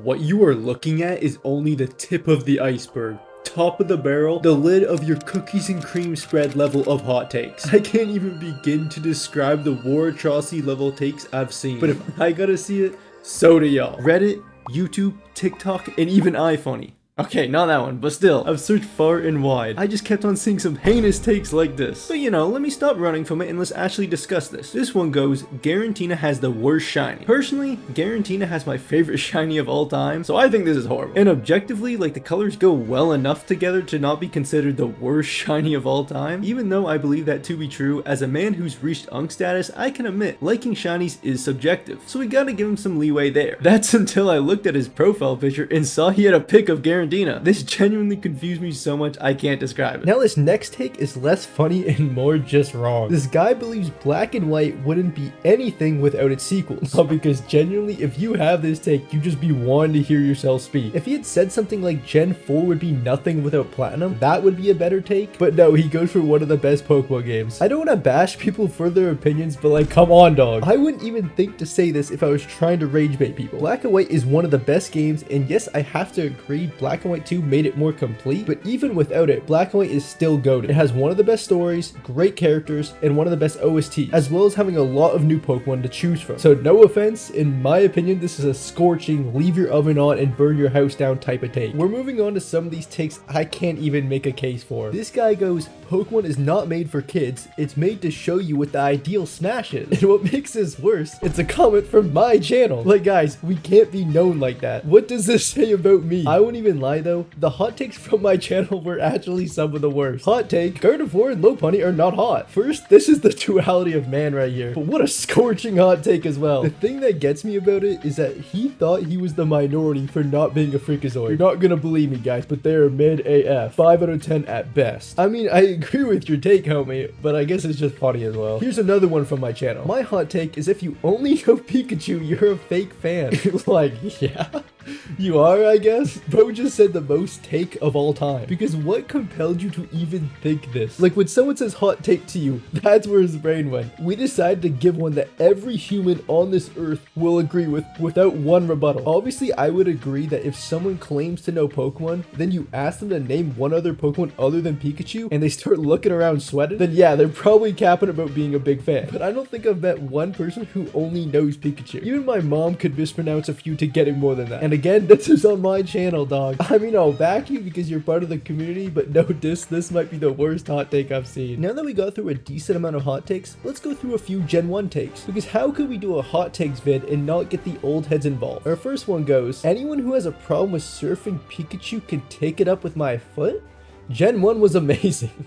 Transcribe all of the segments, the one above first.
what you are looking at is only the tip of the iceberg. Top of the barrel, the lid of your cookies and cream spread level of hot takes. I can't even begin to describe the war atrocity level takes I've seen, but if I gotta see it, so do y'all. Reddit, YouTube, TikTok, and even iFunny. Okay, not that one, but still, I've searched far and wide. I just kept on seeing some heinous takes like this. But you know, let me stop running from it and let's actually discuss this. This one goes, Garantina has the worst shiny. Personally, Garantina has my favorite shiny of all time, so I think this is horrible. And objectively, like, the colors go well enough together to not be considered the worst shiny of all time. Even though I believe that to be true, as a man who's reached Unk status, I can admit, liking shinies is subjective, so we gotta give him some leeway there. That's until I looked at his profile picture and saw he had a pic of Garantina. This genuinely confused me so much I can't describe it. Now this next take is less funny and more just wrong. This guy believes Black and White wouldn't be anything without its sequels. Because genuinely, if you have this take, you just be wanting to hear yourself speak. If he had said something like Gen 4 would be nothing without Platinum, that would be a better take. But no, he goes for one of the best Pokemon games. I don't want to bash people for their opinions, but like, come on, dog. I wouldn't even think to say this if I was trying to rage bait people. Black and White is one of the best games, and yes, I have to agree, Black and White 2 made it more complete, but even without it, Black and White is still goated. It has one of the best stories, great characters, and one of the best OSTs, as well as having a lot of new Pokemon to choose from. So no offense, in my opinion, this is a scorching, leave your oven on and burn your house down type of take. We're moving on to some of these takes I can't even make a case for. This guy goes, Pokemon is not made for kids, it's made to show you what the ideal Smash is. And what makes this worse, it's a comment from my channel. Like guys, we can't be known like that. What does this say about me? I won't even lie though, the hot takes from my channel were actually some of the worst. Hot take, Gardevoir and Lopunny are not hot. First, this is the duality of man right here, but what a scorching hot take as well. The thing that gets me about it is that he thought he was the minority for not being a Freakazoid. You're not gonna believe me guys, but they're mid AF, 5 out of 10 at best. I mean, I agree with your take, homie, but I guess it's just funny as well. Here's another one from my channel. My hot take is if you only know Pikachu, you're a fake fan. Like, yeah. You are, I guess? Bro just said the most take of all time. Because what compelled you to even think this? Like when someone says hot take to you, that's where his brain went. We decided to give one that every human on this earth will agree with without one rebuttal. Obviously, I would agree that if someone claims to know Pokemon, then you ask them to name one other Pokemon other than Pikachu, and they start looking around sweating, then yeah, they're probably capping about being a big fan. But I don't think I've met one person who only knows Pikachu. Even my mom could mispronounce a few to get it more than that. And again, this is on my channel, dog. I mean, I'll back you because you're part of the community, but no diss, this might be the worst hot take I've seen. Now that we got through a decent amount of hot takes, let's go through a few Gen 1 takes, because how could we do a hot takes vid and not get the old heads involved? Our first one goes, anyone who has a problem with surfing Pikachu can take it up with my foot? Gen 1 was amazing.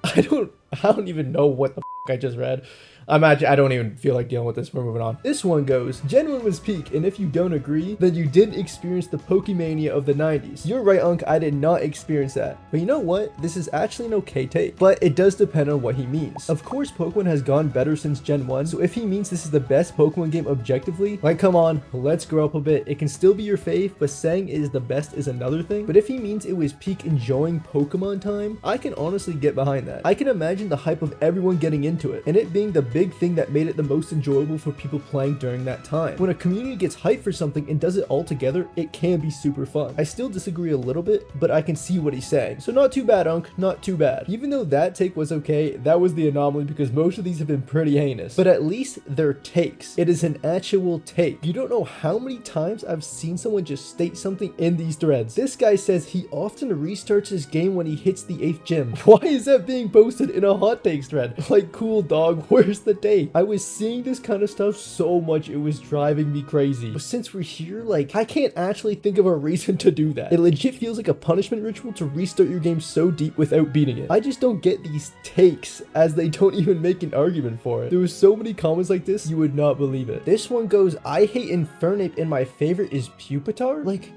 I don't even know what the I just read. I don't even feel like dealing with this. We're moving on. This one goes, Gen 1 was peak, and if you don't agree, then you didn't experience the Pokemania of the 90s. You're right, Unk, I did not experience that. But you know what? This is actually an okay take, but it does depend on what he means. Of course, Pokemon has gone better since Gen 1, so if he means this is the best Pokemon game objectively, like come on, let's grow up a bit. It can still be your fave, but saying it is the best is another thing. But if he means it was peak enjoying Pokemon time, I can honestly get behind that. I can imagine the hype of everyone getting into it, and it being the big thing that made it the most enjoyable for people playing during that time. When a community gets hyped for something and does it all together, it can be super fun. I still disagree a little bit, but I can see what he's saying. So not too bad, Unk, not too bad. Even though that take was okay, that was the anomaly because most of these have been pretty heinous. But at least they're takes. It is an actual take. You don't know how many times I've seen someone just state something in these threads. This guy says he often restarts his game when he hits the 8th gym. Why is that being posted in a hot takes thread? Like, cool dog, where's the take? I was seeing this kind of stuff so much, it was driving me crazy. But since we're here, like, I can't actually think of a reason to do that. It legit feels like a punishment ritual to restart your game so deep without beating it. I just don't get these takes, as they don't even make an argument for it. There was so many comments like this, you would not believe it. This one goes, I hate Infernape and my favorite is Pupitar? Like,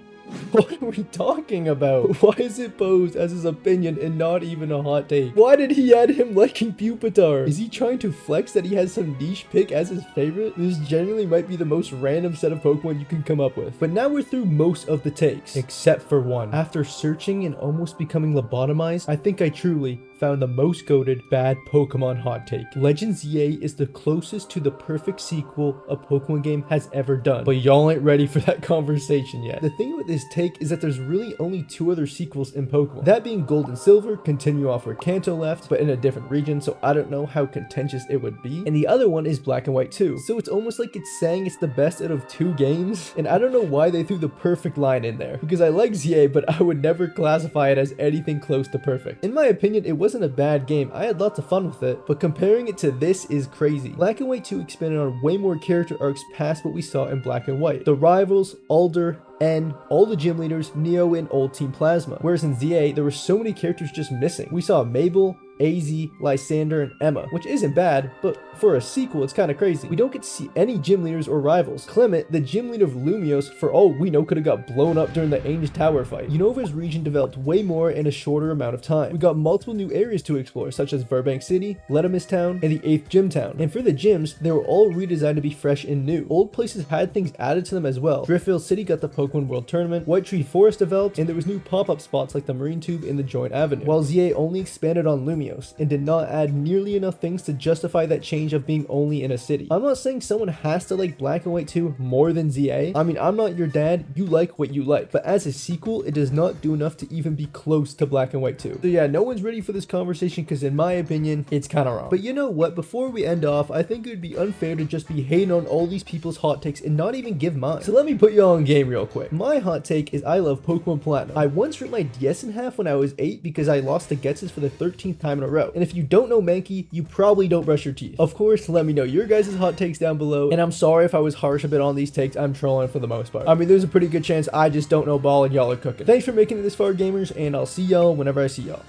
what are we talking about? Why is it posed as his opinion and not even a hot take? Why did he add him liking Pupitar? Is he trying to flex that he has some niche pick as his favorite? This genuinely might be the most random set of Pokemon you can come up with. But now we're through most of the takes, except for one. After searching and almost becoming lobotomized, I think I truly found the most goated bad Pokemon hot take. Legends ZA is the closest to the perfect sequel a Pokemon game has ever done, but y'all ain't ready for that conversation yet. The thing with this take is that there's really only 2 other sequels in Pokemon, that being Gold and Silver, continue off where Kanto left, but in a different region, so I don't know how contentious it would be, and the other one is Black and White 2, so it's almost like it's saying it's the best out of 2 games, and I don't know why they threw the perfect line in there, because I like ZA, but I would never classify it as anything close to perfect. In my opinion, it wasn't a bad game, I had lots of fun with it, but comparing it to this is crazy. Black and White 2 expanded on way more character arcs past what we saw in Black and White. The rivals, Alder, and all the gym leaders, Neo, and old Team Plasma. Whereas in ZA, there were so many characters just missing. We saw Mabel, AZ, Lysander, and Emma, which isn't bad, but for a sequel, it's kind of crazy. We don't get to see any gym leaders or rivals. Clement, the gym leader of Lumiose, for all we know, could have got blown up during the Unhinged Tower fight. Unova's region developed way more in a shorter amount of time. We got multiple new areas to explore, such as Burbank City, Letimus Town, and the 8th Gym Town. And for the gyms, they were all redesigned to be fresh and new. Old places had things added to them as well. Driftville City got the Pokemon World Tournament, White Tree Forest developed, and there was new pop-up spots like the Marine Tube in the Joint Avenue. While ZA only expanded on Lumiose, and did not add nearly enough things to justify that change of being only in a city. I'm not saying someone has to like Black and White 2 more than ZA. I mean, I'm not your dad, you like what you like. But as a sequel, it does not do enough to even be close to Black and White 2. So yeah, no one's ready for this conversation because in my opinion, it's kind of wrong. But you know what, before we end off, I think it would be unfair to just be hating on all these people's hot takes and not even give mine. So let me put y'all in game real quick. My hot take is I love Pokemon Platinum. I once ripped my DS in half when I was 8 because I lost to Getsus for the 13th time in a row. And if you don't know Mankey, you probably don't brush your teeth. Of course, let me know your guys' hot takes down below, and I'm sorry if I was harsh a bit on these takes. I'm trolling for the most part. I mean, there's a pretty good chance I just don't know ball and y'all are cooking. Thanks for making it this far, gamers, and I'll see y'all whenever I see y'all.